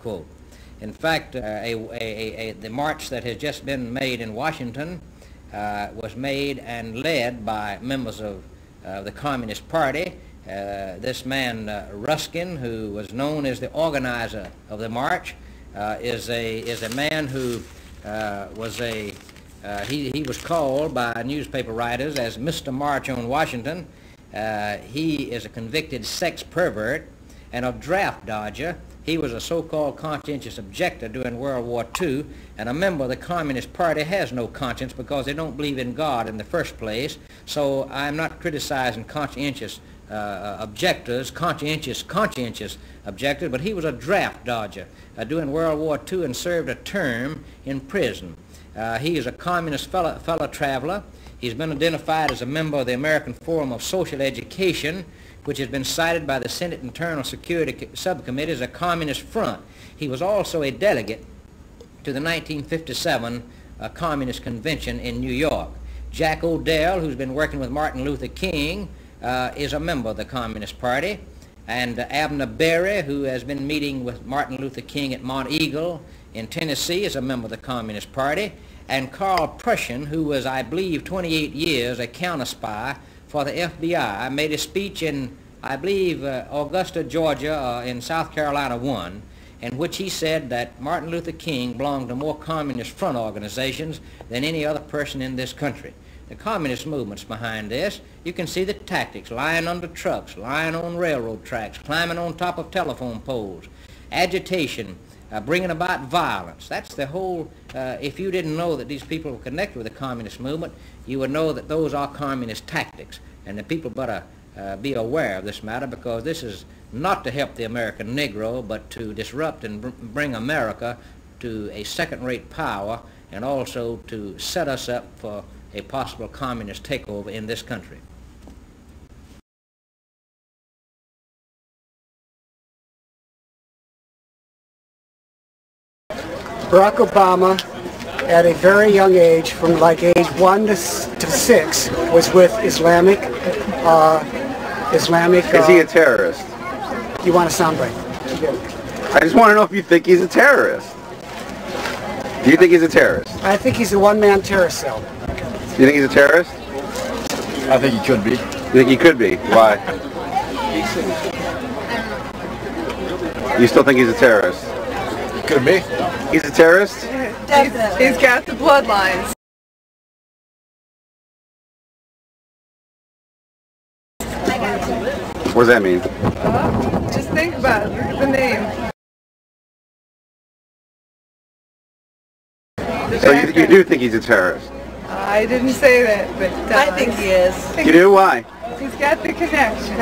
unquote. In fact, the march that has just been made in Washington was made and led by members of the Communist Party. This man, Ruskin, who was known as the organizer of the march, is a man who he was called by newspaper writers as Mr. March on Washington. He is a convicted sex pervert and a draft dodger. He was a so-called conscientious objector during World War II, and a member of the Communist Party has no conscience because they don't believe in God in the first place. So I'm not criticizing conscientious objectors, conscientious objectors, but he was a draft dodger during World War II and served a term in prison. He is a communist fellow traveler. He's been identified as a member of the American Forum of Social Education, which has been cited by the Senate Internal Security Subcommittee as a communist front. He was also a delegate to the 1957 Communist Convention in New York. Jack Odell, who's been working with Martin Luther King, is a member of the Communist Party. And Abner Berry, who has been meeting with Martin Luther King at Mount Eagle in Tennessee, is a member of the Communist Party. And Carl Prussian, who was, I believe, 28 years a counter-spy for the FBI, made a speech in, I believe, Augusta, Georgia, in South Carolina 1, in which he said that Martin Luther King belonged to more communist front organizations than any other person in this country. The communist movement's behind this. You can see the tactics: lying under trucks, lying on railroad tracks, climbing on top of telephone poles, agitation, bringing about violence. That's the whole, if you didn't know that these people were connected with the communist movement, you would know that those are communist tactics. And the people better be aware of this matter, because this is not to help the American Negro, but to disrupt and bring America to a second-rate power, and also to set us up for a possible communist takeover in this country. Barack Obama, at a very young age, from like age 1 to 6, was with Islamic. Is he a terrorist? You want a soundbite? I just want to know if you think he's a terrorist. Do you think he's a terrorist? I think he's a one-man terrorist cell. You think he's a terrorist? I think he could be. You think he could be? Why? You still think he's a terrorist? Could be. He's a terrorist? Definitely. He's got the bloodlines. What does that mean? Just think about it. Look at the name. So you do think he's a terrorist? I didn't say that, but I think he is. You do? Why? He's got the connection.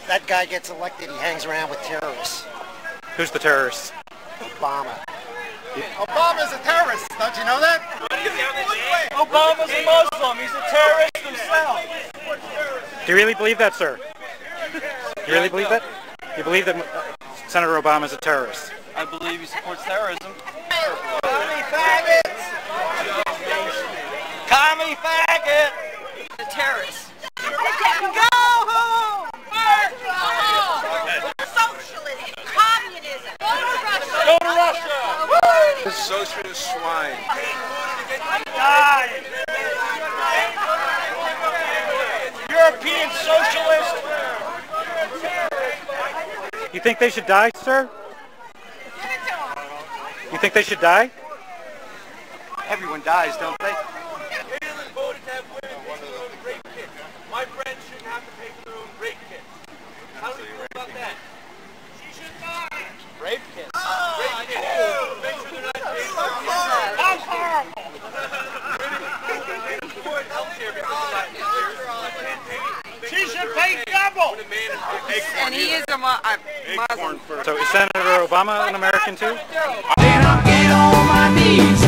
That guy gets elected, he hangs around with terrorists. Who's the terrorist? Obama. Obama's a terrorist, don't you know that? Obama's a Muslim, he's a terrorist himself. Do you really believe that, sir? You really believe that? You believe that Senator Obama is a terrorist? I believe he supports terrorism. Commie faggots! Commie faggot! He's a terrorist. Go home! Socialism, communism. Go to Russia! Socialist swine. Die! European socialist! You think they should die, sir? You think they should die? Everyone dies, don't they? My friends shouldn't have to pay for their own rape kits. How do you feel about that? She should die! Rape kits. Rape kits. Make sure they're not paid for. That's horrible. She should pay double! And he is a Muslim. So is Senator Obama an American too? Then I'll get on my knees.